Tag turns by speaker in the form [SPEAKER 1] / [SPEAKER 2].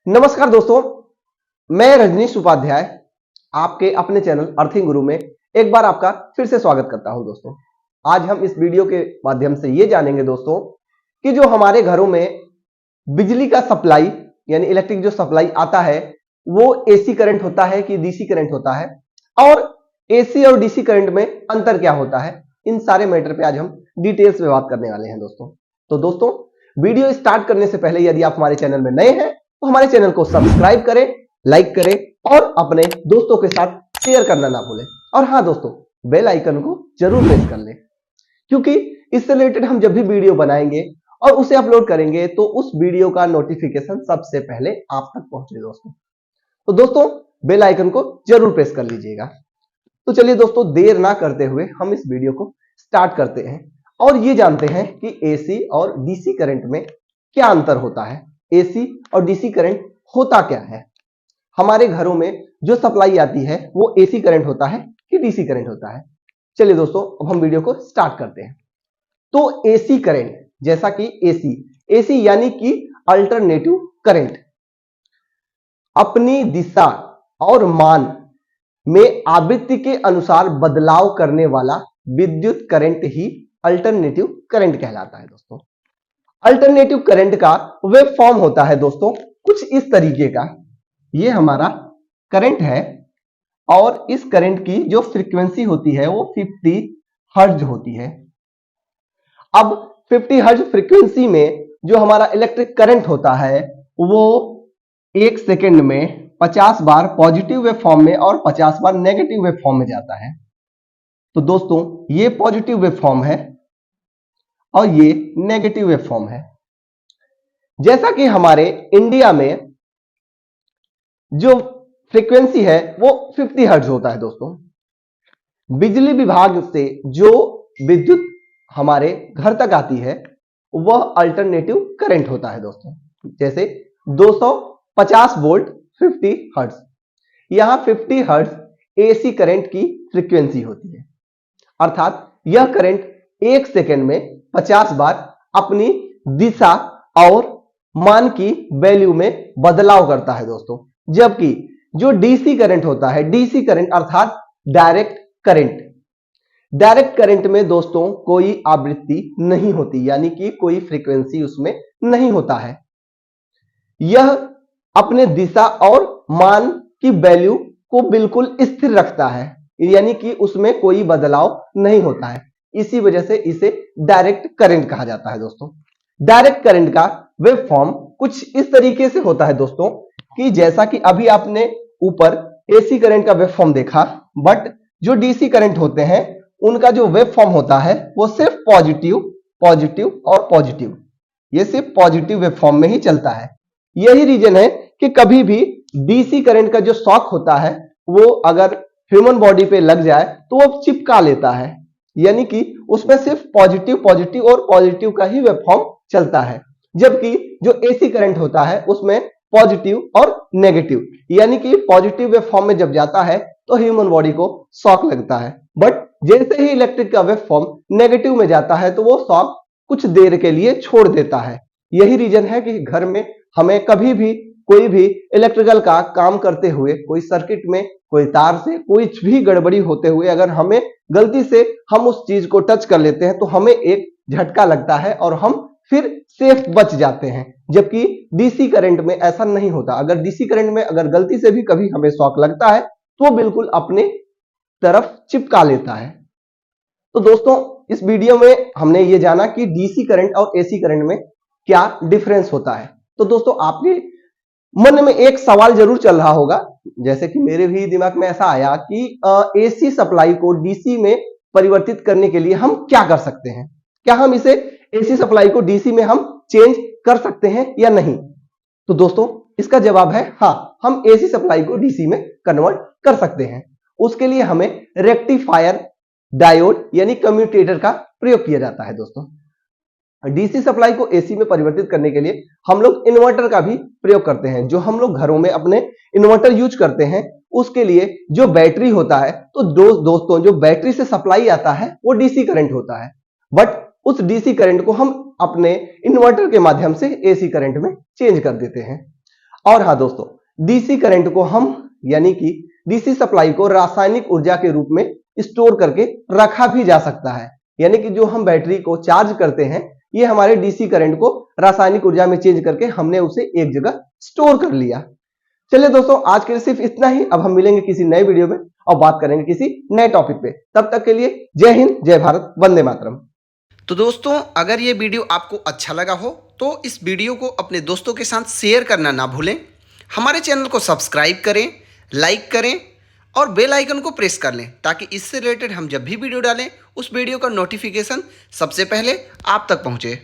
[SPEAKER 1] नमस्कार दोस्तों, मैं रजनीश उपाध्याय आपके अपने चैनल अर्थिंग गुरु में एक बार आपका फिर से स्वागत करता हूं। दोस्तों, आज हम इस वीडियो के माध्यम से ये जानेंगे दोस्तों कि जो हमारे घरों में बिजली का सप्लाई यानी इलेक्ट्रिक जो सप्लाई आता है वो एसी करंट होता है कि डीसी करंट होता है, और एसी और डीसी करंट में अंतर क्या होता है। इन सारे मैटर पे आज हम डिटेल्स में बात करने वाले हैं दोस्तों। तो दोस्तों, वीडियो स्टार्ट करने से पहले यदि आप हमारे चैनल में नए हैं तो हमारे चैनल को सब्सक्राइब करें, लाइक करें और अपने दोस्तों के साथ शेयर करना ना भूलें। और हाँ दोस्तों, बेल आइकन को जरूर प्रेस कर लें, क्योंकि इससे रिलेटेड हम जब भी वीडियो बनाएंगे और उसे अपलोड करेंगे तो उस वीडियो का नोटिफिकेशन सबसे पहले आप तक पहुंचे दोस्तों। तो दोस्तों, बेल आइकन को जरूर प्रेस कर लीजिएगा। तो चलिए दोस्तों, देर ना करते हुए हम इस वीडियो को स्टार्ट करते हैं और ये जानते हैं कि एसी और डीसी करंट में क्या अंतर होता है। एसी और डीसी करंट होता क्या है। हमारे घरों में जो सप्लाई आती है वो एसी करंट होता है कि डीसी करंट होता है। चलिए दोस्तों, अब हम वीडियो को स्टार्ट करते हैं। तो एसी करंट, जैसा कि एसी यानी कि अल्टरनेटिव करंट, अपनी दिशा और मान में आवृत्ति के अनुसार बदलाव करने वाला विद्युत करंट ही अल्टरनेटिव करंट कहलाता है दोस्तों। अल्टरनेटिव करंट का वेव फॉर्म होता है दोस्तों कुछ इस तरीके का। ये हमारा करंट है और इस करंट की जो फ्रीक्वेंसी होती है वो 50 हर्ट्ज होती है। अब 50 हर्ट्ज फ्रीक्वेंसी में जो हमारा इलेक्ट्रिक करंट होता है वो 1 सेकेंड में 50 बार पॉजिटिव वेव फॉर्म में और 50 बार नेगेटिव वेव फॉर्म में जाता है। तो दोस्तों, ये पॉजिटिव वेव फॉर्म है और ये नेगेटिव वेव फॉर्म है। जैसा कि हमारे इंडिया में जो फ्रीक्वेंसी है वो 50 हर्ट्ज होता है दोस्तों। बिजली विभाग से जो विद्युत हमारे घर तक आती है वह अल्टरनेटिव करंट होता है दोस्तों। जैसे 250 वोल्ट 50 हर्ट्ज, यहां 50 हर्ट्ज एसी करंट की फ्रीक्वेंसी होती है, अर्थात यह करंट 1 सेकेंड में 50 बार अपनी दिशा और मान की वैल्यू में बदलाव करता है दोस्तों। जबकि जो डीसी करंट होता है, डीसी करंट अर्थात डायरेक्ट करंट में दोस्तों कोई आवृत्ति नहीं होती, यानी कि कोई फ्रीक्वेंसी उसमें नहीं होता है। यह अपने दिशा और मान की वैल्यू को बिल्कुल स्थिर रखता है, यानी कि उसमें कोई बदलाव नहीं होता है। इसी वजह से इसे डायरेक्ट करंट कहा जाता है दोस्तों। डायरेक्ट करंट का वेव फॉर्म कुछ इस तरीके से होता है दोस्तों कि जैसा कि अभी आपने ऊपर एसी करंट का वेव फॉर्म देखा, बट जो डीसी करंट होते हैं उनका जो वेव फॉर्म होता है वो सिर्फ पॉजिटिव और पॉजिटिव, ये सिर्फ पॉजिटिव वेव फॉर्म में ही चलता है। यही रीजन है कि कभी भी डीसी करंट का जो शॉक होता है वो अगर ह्यूमन बॉडी पे लग जाए तो वो चिपका लेता है, यानी कि उसमें सिर्फ पॉजिटिव और पॉजिटिव का ही वेव फॉर्म चलता है। जबकि जो एसी करंट होता है उसमें पॉजिटिव और नेगेटिव, यानी कि पॉजिटिव वेव फॉर्म में जब जाता है तो ह्यूमन बॉडी को शॉक लगता है, बट जैसे ही इलेक्ट्रिक का वेव फॉर्म नेगेटिव में जाता है तो वो शॉक कुछ देर के लिए छोड़ देता है। यही रीजन है कि घर में हमें कभी भी कोई भी इलेक्ट्रिकल का काम करते हुए कोई सर्किट में कोई तार से कोई भी गड़बड़ी होते हुए अगर हमें गलती से हम उस चीज को टच कर लेते हैं तो हमें एक झटका लगता है और हम फिर सेफ बच जाते हैं। जबकि डीसी करंट में ऐसा नहीं होता। अगर डीसी करंट में अगर गलती से भी कभी हमें शॉक लगता है तो वो बिल्कुल अपने तरफ चिपका लेता है। तो दोस्तों, इस वीडियो में हमने ये जाना कि डीसी करंट और एसी करंट में क्या डिफरेंस होता है। तो दोस्तों, आपके मन में एक सवाल जरूर चल रहा होगा, जैसे कि मेरे भी दिमाग में ऐसा आया कि एसी सप्लाई को डीसी में परिवर्तित करने के लिए हम क्या कर सकते हैं। क्या हम इसे एसी सप्लाई को डीसी में हम चेंज कर सकते हैं या नहीं। तो दोस्तों, इसका जवाब है हाँ, हम एसी सप्लाई को डीसी में कन्वर्ट कर सकते हैं। उसके लिए हमें रेक्टिफायर डायोड यानी कम्यूटेटर का प्रयोग किया जाता है दोस्तों। डीसी सप्लाई को एसी में परिवर्तित करने के लिए हम लोग इन्वर्टर का भी प्रयोग करते हैं। जो हम लोग घरों में अपने इन्वर्टर यूज करते हैं उसके लिए जो बैटरी होता है, तो दोस्तों जो बैटरी से सप्लाई आता है वो डीसी करंट होता है, बट उस डीसी करंट को हम अपने इन्वर्टर के माध्यम से एसी करंट में चेंज कर देते हैं। और हाँ दोस्तों, डीसी करंट को हम यानी कि डीसी सप्लाई को रासायनिक ऊर्जा के रूप में स्टोर करके रखा भी जा सकता है। यानी कि जो हम बैटरी को चार्ज करते हैं, ये हमारे डीसी करंट को रासायनिक ऊर्जा में चेंज करके हमने उसे एक जगह स्टोर कर लिया। चलिए दोस्तों, आज के लिए सिर्फ इतना ही। अब हम मिलेंगे किसी नए वीडियो में और बात करेंगे किसी नए टॉपिक पे। तब तक के लिए जय हिंद, जय भारत, वंदे मातरम।
[SPEAKER 2] तो दोस्तों, अगर ये वीडियो आपको अच्छा लगा हो तो इस वीडियो को अपने दोस्तों के साथ शेयर करना ना भूलें। हमारे चैनल को सब्सक्राइब करें, लाइक करें और बेल आइकन को प्रेस कर लें ताकि इससे रिलेटेड हम जब भी वीडियो डालें उस वीडियो का नोटिफिकेशन सबसे पहले आप तक पहुंचे।